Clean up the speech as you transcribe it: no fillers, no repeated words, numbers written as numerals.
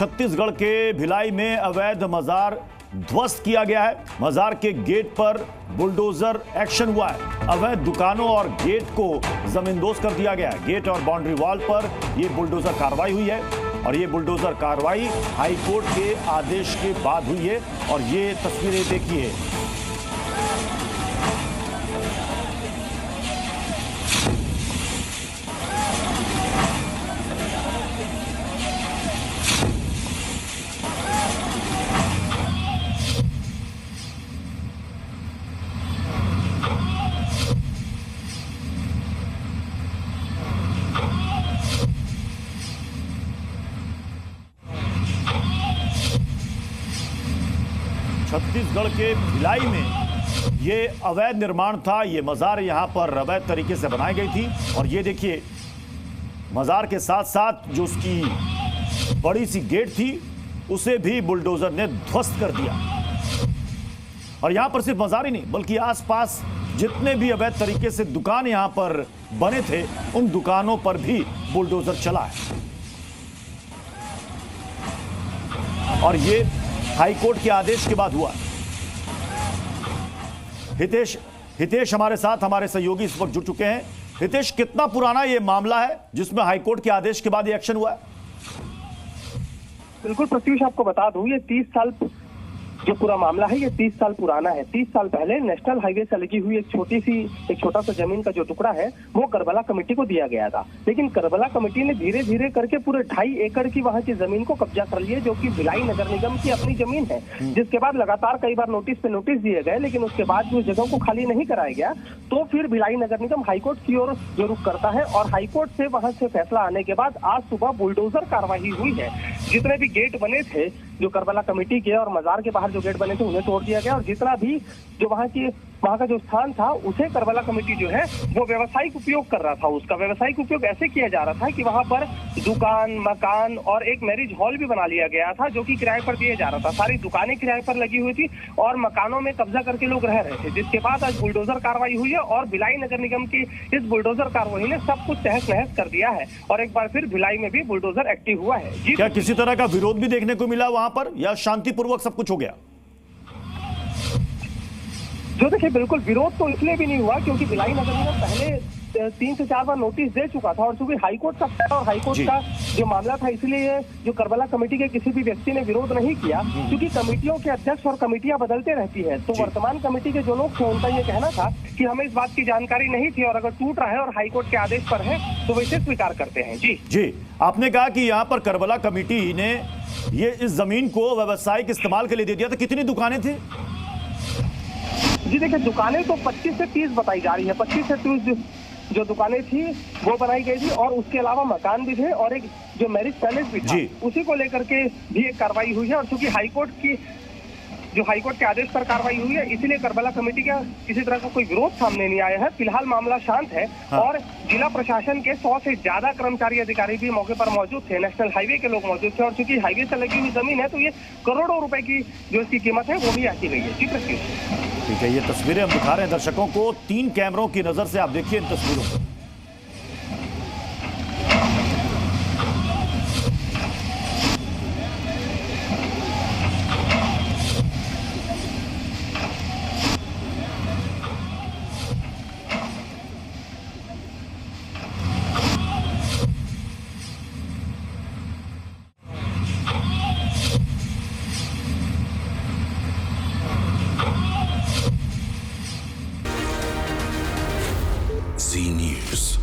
छत्तीसगढ़ के भिलाई में अवैध मजार ध्वस्त किया गया है। मजार के गेट पर बुलडोजर एक्शन हुआ है। अवैध दुकानों और गेट को जमींदोज कर दिया गया है। गेट और बाउंड्री वॉल पर यह बुलडोजर कार्रवाई हुई है और ये बुलडोजर कार्रवाई हाईकोर्ट के आदेश के बाद हुई है। और ये तस्वीरें देखिए, छत्तीसगढ़ के भिलाई में ये अवैध निर्माण था। ये मजार यहां पर अवैध तरीके से बनाई गई थी। और ये देखिए, मजार के साथ साथ जो उसकी बड़ी सी गेट थी उसे भी बुलडोजर ने ध्वस्त कर दिया। और यहां पर सिर्फ मजार ही नहीं बल्कि आसपास जितने भी अवैध तरीके से दुकान यहां पर बने थे उन दुकानों पर भी बुलडोजर चला है। और ये हाईकोर्ट के आदेश के बाद हुआ। हितेश हमारे साथ, हमारे सहयोगी इस वक्त जुड़ चुके हैं। हितेश, कितना पुराना ये मामला है जिसमें हाईकोर्ट के आदेश के बाद ये एक्शन हुआ है? बिल्कुल प्रत्युष, आपको बता दूं, ये 30 साल जो पूरा मामला है ये 30 साल पुराना है। 30 साल पहले नेशनल हाईवे से लगी हुई एक छोटा सा जमीन का जो टुकड़ा है वो करबला कमेटी को दिया गया था। लेकिन करबला कमेटी ने धीरे धीरे करके पूरे 2.5 एकड़ की वहां की जमीन को कब्जा कर लिया, जो कि भिलाई नगर निगम की अपनी जमीन है। जिसके बाद लगातार कई बार नोटिस पे नोटिस दिए गए, लेकिन उसके बाद भी उस जगह को खाली नहीं कराया गया। तो फिर भिलाई नगर निगम हाईकोर्ट की ओर जो रुख करता है और हाईकोर्ट से वहां से फैसला आने के बाद आज सुबह बुलडोजर कार्रवाई हुई है। जितने भी गेट बने थे जो करबला कमेटी के और मजार के बाहर जो गेट बने थे उन्हें तोड़ दिया गया। और जितना भी जो वहां का जो स्थान था उसे करबला कमेटी जो है वो व्यवसायिक उपयोग कर रहा था। उसका व्यवसायिक उपयोग ऐसे किया जा रहा था कि वहां पर दुकान, मकान और एक मैरिज हॉल भी बना लिया गया था, जो कि किराए पर दिया जा रहा था। सारी दुकानें किराए पर लगी हुई थी और मकानों में कब्जा करके लोग रह रहे थे। जिसके बाद आज बुलडोजर कार्रवाई हुई है और भिलाई नगर निगम की इस बुलडोजर कार्रवाई ने सब कुछ तहस नहस कर दिया है। और एक बार फिर भिलाई में भी बुलडोजर एक्टिव हुआ है। क्या किसी तरह का विरोध भी देखने को मिला वहां पर या शांतिपूर्वक सब कुछ हो गया? जो देखिए, बिल्कुल विरोध तो इसलिए भी नहीं हुआ क्योंकि भिलाई नगर निगम पहले 3 से 4 बार नोटिस दे चुका था। और चूंकि हाईकोर्ट का और हाईकोर्ट का जो मामला था, इसलिए जो करबला कमेटी के किसी भी व्यक्ति ने विरोध नहीं किया, क्योंकि कमेटियों के अध्यक्ष और कमेटियां बदलते रहती है। तो वर्तमान कमेटी के जो लोग थे उनका ये कहना था कि हमें इस बात की जानकारी नहीं थी और अगर टूट रहा है और हाईकोर्ट के आदेश पर है तो वैसे स्वीकार करते हैं। जी, आपने कहा कि यहाँ पर करबला कमेटी ने ये इस जमीन को व्यावसायिक इस्तेमाल के लिए दे दिया था। कितनी दुकानें थी? जी देखिए, दुकानें तो 25 से 30 बताई जा रही है। 25 से 30 जो दुकानें थी वो बनाई गई थी और उसके अलावा मकान भी थे और एक जो मैरिज पैलेस भी था, उसी को लेकर के भी एक कार्रवाई हुई है। और चूंकि हाईकोर्ट के आदेश पर कार्रवाई हुई है, इसीलिए करबला कमेटी का किसी तरह का कोई विरोध सामने नहीं आया है। फिलहाल मामला शांत है। और जिला प्रशासन के 100 से ज्यादा कर्मचारी अधिकारी भी मौके पर मौजूद थे। नेशनल हाईवे के लोग मौजूद थे और चूंकि हाईवे से लगी हुई जमीन है तो ये करोड़ों रुपए की जो इसकी कीमत है वो भी आकी गई है। ठीक है, ये तस्वीरें हम दिखा रहे हैं दर्शकों को। 3 कैमरों की नजर से आप देखिए इन तस्वीरों को। Z News.